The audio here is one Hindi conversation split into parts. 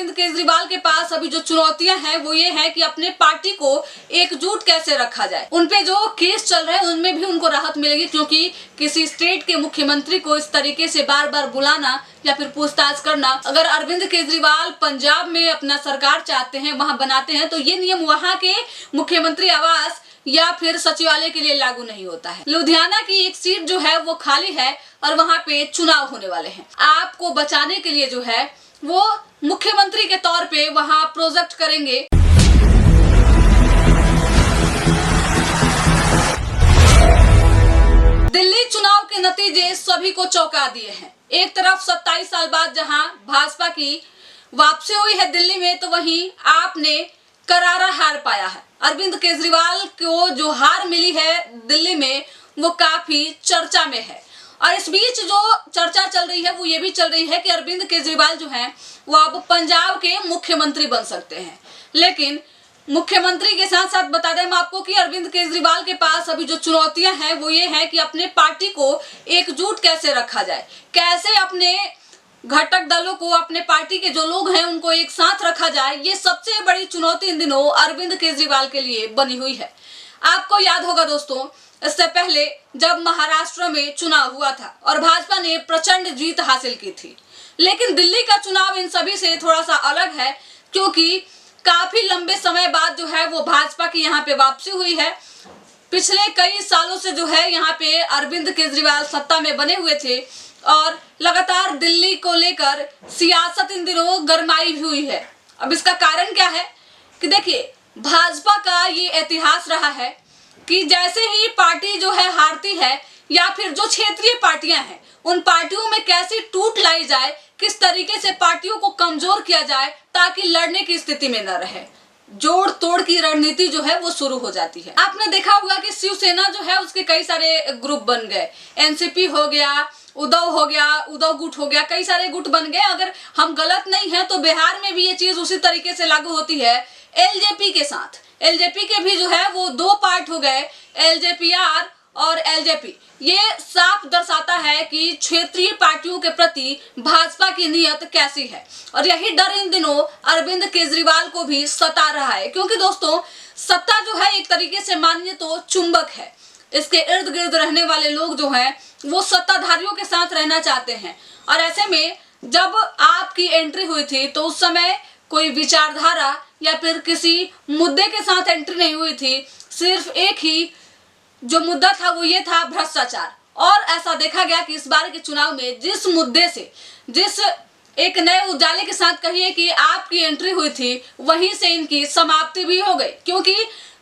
अरविंद केजरीवाल के पास अभी जो चुनौतियां हैं वो ये है कि अपने पार्टी को एकजुट कैसे रखा जाए। उनपे जो केस चल रहे हैं उनमें भी उनको राहत मिलेगी, क्योंकि किसी स्टेट के मुख्यमंत्री को इस तरीके से बार बार बुलाना या फिर पूछताछ करना, अगर अरविंद केजरीवाल पंजाब में अपना सरकार चाहते हैं, वहां बनाते हैं, तो ये नियम वहां के मुख्यमंत्री आवास या फिर सचिवालय के लिए लागू नहीं होता है। लुधियाना की एक सीट जो है वो खाली है और वहां पे चुनाव होने वाले हैं। आपको बचाने के लिए जो है वो मुख्यमंत्री के तौर पे वहां प्रोजेक्ट करेंगे। दिल्ली चुनाव के नतीजे सभी को चौंका दिए हैं। एक तरफ 27 साल बाद जहां भाजपा की वापसी हुई है दिल्ली में, तो वहीं आपने करारा हार पाया है। अरविंद केजरीवाल को जो हार मिली है दिल्ली में वो काफी चर्चा में है। और इस बीच जो चर्चा चल रही है वो ये भी चल रही है कि अरविंद केजरीवाल जो हैं वो अब पंजाब के मुख्यमंत्री बन सकते हैं। लेकिन मुख्यमंत्री के साथ साथ बता दें हम आपको कि अरविंद केजरीवाल के पास अभी जो चुनौतियां हैं वो ये है कि अपने पार्टी को एकजुट कैसे रखा जाए, कैसे अपने घटक दलों को, अपने पार्टी के जो लोग हैं उनको एक साथ रखा जाए। ये सबसे बड़ी चुनौती इन दिनों अरविंद केजरीवाल के लिए बनी हुई है। आपको याद होगा दोस्तों, इससे पहले जब महाराष्ट्र में चुनाव हुआ था और भाजपा ने प्रचंड जीत हासिल की थी, लेकिन दिल्ली का चुनाव इन सभी से थोड़ा सा अलग है, क्योंकि काफी लंबे समय बाद जो है वो भाजपा की यहाँ पे वापसी हुई है। पिछले कई सालों से जो है यहाँ पे अरविंद केजरीवाल सत्ता में बने हुए थे और लगातार दिल्ली को लेकर सियासत इन दिनों गरमाई भी हुई है। अब इसका कारण क्या है कि देखिए, भाजपा का ये इतिहास रहा है कि जैसे ही पार्टी जो है हारती है या फिर जो क्षेत्रीय पार्टियां हैं उन पार्टियों में कैसी टूट लाई जाए, किस तरीके से पार्टियों को कमजोर किया जाए ताकि लड़ने की स्थिति में न रहे, जोड़ तोड़ की रणनीति जो है वो शुरू हो जाती है। आपने देखा होगा कि शिवसेना जो है उसके कई सारे ग्रुप बन गए, एनसीपी हो गया, उद्धव हो गया, उद्धव गुट हो गया, कई सारे गुट बन गए। अगर हम गलत नहीं है तो बिहार में भी ये चीज उसी तरीके से लागू होती है एलजेपी के साथ। एलजेपी के भी जो है वो दो पार्ट हो गए, एलजेपीआर और एलजेपी। ये साफ दर्शाता है कि क्षेत्रीय पार्टियों के प्रति भाजपा की नीयत कैसी है, और यही डर इन दिनों अरविंद केजरीवाल को भी सता रहा है। क्योंकि दोस्तों, सत्ता जो है एक तरीके से मानिए तो चुंबक है। इसके इर्द गिर्द रहने वाले लोग जो हैं वो सत्ताधारियों के साथ रहना चाहते हैं। और ऐसे में जब आपकी एंट्री हुई थी तो उस समय कोई विचारधारा या फिर किसी मुद्दे के साथ एंट्री नहीं हुई थी। सिर्फ एक ही जो मुद्दा था वो ये था भ्रष्टाचार। और ऐसा देखा गया कि इस बार के चुनाव में जिस मुद्दे से, जिस एक नए उजाले के साथ कहिए कि आपकी एंट्री हुई थी, वहीं से इनकी समाप्ति भी हो गई। क्योंकि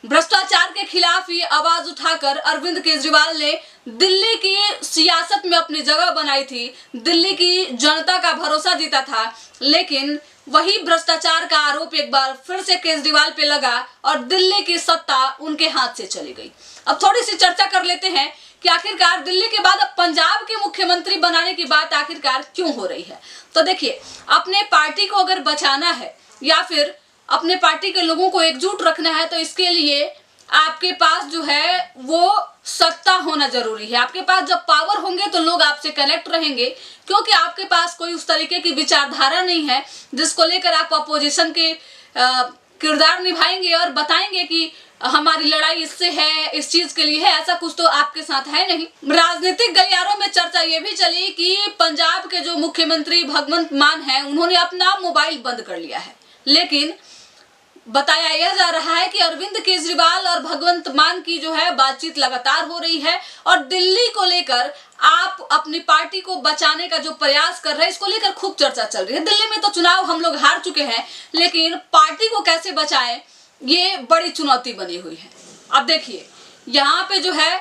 भ्रष्टाचार के खिलाफ ही आवाज उठाकर अरविंद केजरीवाल ने दिल्ली की सियासत में अपनी जगह बनाई थी, दिल्ली की जनता का भरोसा जीता था। लेकिन वही भ्रष्टाचार का आरोप एक बार फिर से केजरीवाल पे लगा और दिल्ली की सत्ता उनके हाथ से चली गई। अब थोड़ी सी चर्चा कर लेते हैं कि आखिरकार दिल्ली के बाद अब पंजाब के मुख्यमंत्री बनाने की बात आखिरकार क्यों हो रही है। तो देखिए, अपने पार्टी को अगर बचाना है या फिर अपने पार्टी के लोगों को एकजुट रखना है, तो इसके लिए आपके पास जो है वो सत्ता होना जरूरी है। आपके पास जब पावर होंगे तो लोग आपसे कनेक्ट रहेंगे, क्योंकि आपके पास कोई उस तरीके की विचारधारा नहीं है जिसको लेकर आप अपोजिशन के किरदार निभाएंगे और बताएंगे कि हमारी लड़ाई इससे है, इस चीज के लिए है। ऐसा कुछ तो आपके साथ है नहीं। राजनीतिक गलियारों में चर्चा ये भी चली कि पंजाब के जो मुख्यमंत्री भगवंत मान हैं उन्होंने अपना मोबाइल बंद कर लिया है। लेकिन बताया यह जा रहा है कि अरविंद केजरीवाल और भगवंत मान की जो है बातचीत लगातार हो रही है और दिल्ली को लेकर आप अपनी पार्टी को बचाने का जो प्रयास कर रहे हैं इसको लेकर खूब चर्चा चल रही है। दिल्ली में तो चुनाव हम लोग हार चुके हैं, लेकिन पार्टी को कैसे बचाएं ये बड़ी चुनौती बनी हुई है। अब देखिए, यहाँ पे जो है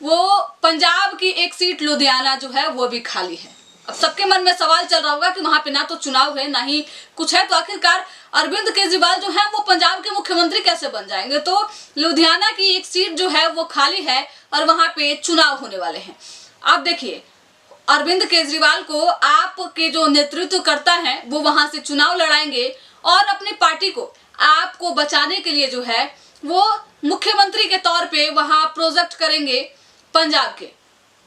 वो पंजाब की एक सीट लुधियाना जो है वो भी खाली है। अब सबके मन में सवाल चल रहा होगा कि वहां पे ना तो चुनाव है ना ही कुछ है, तो आखिरकार अरविंद केजरीवाल जो है वो पंजाब के मुख्यमंत्री कैसे बन जाएंगे। तो लुधियाना की एक सीट जो है वो खाली है और वहां पे चुनाव होने वाले हैं। आप देखिए, अरविंद केजरीवाल को आपके जो नेतृत्व करता है वो वहां से चुनाव लड़ाएंगे और अपनी पार्टी को आपको बचाने के लिए जो है वो मुख्यमंत्री के तौर पे वहां प्रोजेक्ट करेंगे पंजाब के।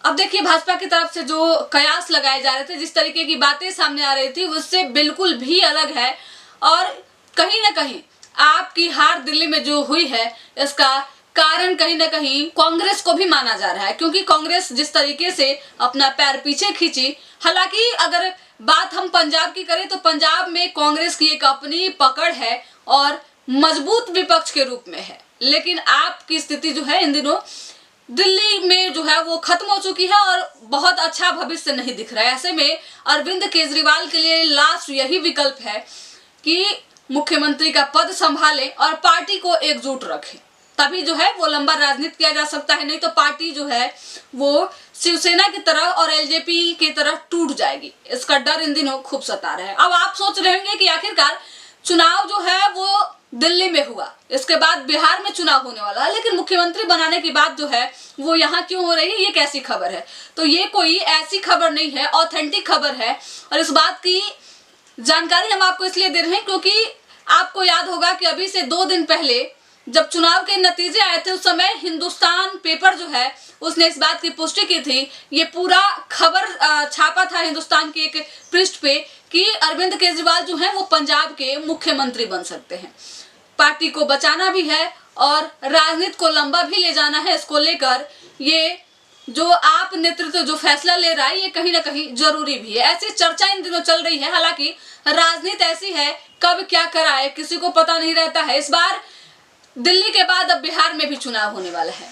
अब देखिए, भाजपा की तरफ से जो कयास लगाए जा रहे थे, जिस तरीके की बातें सामने आ रही थी, उससे बिल्कुल भी अलग है और कहीं ना कहीं आपकी हार दिल्ली में जो हुई है इसका कारण कहीं ना कहीं कांग्रेस को भी माना जा रहा है, क्योंकि कांग्रेस जिस तरीके से अपना पैर पीछे खींची। हालांकि अगर बात हम पंजाब की करें तो पंजाब में कांग्रेस की एक अपनी पकड़ है और मजबूत विपक्ष के रूप में है, लेकिन आपकी स्थिति जो है इन दिनों दिल्ली में जो है वो खत्म हो चुकी है और बहुत अच्छा भविष्य नहीं दिख रहा है। ऐसे में अरविंद केजरीवाल के लिए लास्ट यही विकल्प है कि मुख्यमंत्री का पद संभालें और पार्टी को एकजुट रखें, तभी जो है वो लंबा राजनीति किया जा सकता है। नहीं तो पार्टी जो है वो शिवसेना की तरह और एलजेपी की तरह टूट जाएगी। इसका डर इन दिनों खूब सता रहा है। अब आप सोच रहे होंगे कि आखिरकार चुनाव जो है वो दिल्ली में हुआ, इसके बाद बिहार में चुनाव होने वाला है, लेकिन मुख्यमंत्री बनाने की बात जो है वो यहाँ क्यों हो रही है, ये कैसी खबर है? तो ये कोई ऐसी खबर नहीं है, ऑथेंटिक खबर है। और इस बात की जानकारी हम आपको इसलिए दे रहे हैं क्योंकि आपको याद होगा कि अभी से 2 दिन पहले जब चुनाव के नतीजे आए थे उस समय हिंदुस्तान पेपर जो है उसने इस बात की पुष्टि की थी। ये पूरा खबर छापा था हिंदुस्तान के एक पृष्ठ पे कि अरविंद केजरीवाल जो है वो पंजाब के मुख्यमंत्री बन सकते हैं। पार्टी को बचाना भी है और राजनीति को लंबा भी ले जाना है। इसको लेकर ये जो आप नेतृत्व जो फैसला ले रहा है ये कहीं ना कहीं जरूरी भी है। ऐसी चर्चा इन दिनों चल रही है। हालांकि राजनीति ऐसी है, कब क्या कराए किसी को पता नहीं रहता है। इस बार दिल्ली के बाद अब बिहार में भी चुनाव होने वाला है।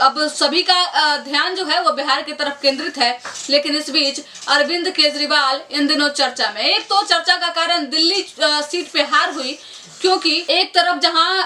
अब सभी का ध्यान जो है वो बिहार की तरफ केंद्रित है, लेकिन इस बीच अरविंद केजरीवाल इन दिनों चर्चा में। एक तो चर्चा का कारण दिल्ली सीट पे हार हुई, क्योंकि एक तरफ जहां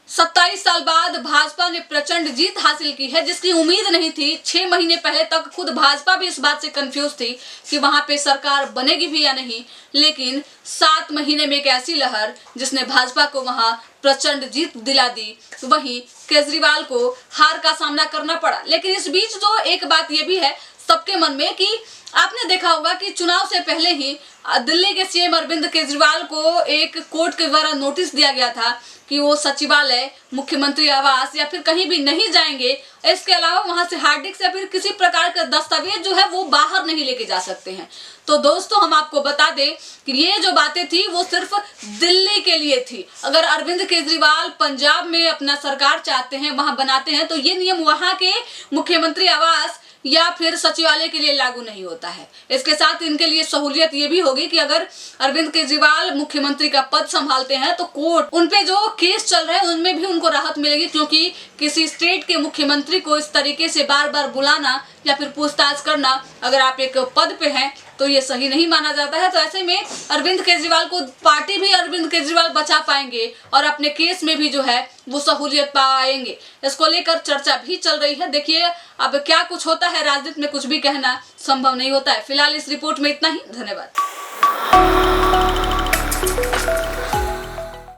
27 साल बाद भाजपा ने प्रचंड जीत हासिल की है, जिसकी उम्मीद नहीं थी। 6 महीने पहले तक खुद भाजपा भी इस बात से कंफ्यूज थी कि वहां पे सरकार बनेगी भी या नहीं, लेकिन 7 महीने में एक ऐसी लहर जिसने भाजपा को वहां प्रचंड जीत दिला दी, वहीं केजरीवाल को हार का सामना करना पड़ा। लेकिन इस बीच जो एक बात ये भी है सबके मन में कि आपने देखा होगा कि चुनाव से पहले ही दिल्ली के सीएम अरविंद केजरीवाल को एक कोर्ट के द्वारा नोटिस दिया गया था कि वो सचिवालय, मुख्यमंत्री आवास या फिर कहीं भी नहीं जाएंगे। इसके अलावा वहां से हार्ड डिस्क या फिर किसी प्रकार का दस्तावेज जो है वो बाहर नहीं लेके जा सकते हैं। तो दोस्तों हम आपको बता दें कि ये जो बातें थी वो सिर्फ दिल्ली के लिए थी। अगर अरविंद केजरीवाल पंजाब में अपना सरकार चाहते हैं, वहां बनाते हैं, तो ये नियम वहां के मुख्यमंत्री आवास या फिर सचिवालय के लिए लागू नहीं होता है। इसके साथ इनके लिए सहूलियत ये भी होगी कि अगर अरविंद केजरीवाल मुख्यमंत्री का पद संभालते हैं तो कोर्ट उनपे जो केस चल रहे हैं उनमें भी उनको राहत मिलेगी, क्योंकि किसी स्टेट के मुख्यमंत्री को इस तरीके से बार बार बुलाना या फिर पूछताछ करना, अगर आप एक पद पे हैं तो ये सही नहीं माना जाता है। तो ऐसे में अरविंद केजरीवाल को पार्टी भी अरविंद केजरीवाल बचा पाएंगे और अपने केस में भी जो है वो सहूलियत पाएंगे। इसको लेकर चर्चा भी चल रही है। देखिए अब क्या कुछ होता है, राजनीति में कुछ भी कहना संभव नहीं होता है। फिलहाल इस रिपोर्ट में इतना ही। धन्यवाद।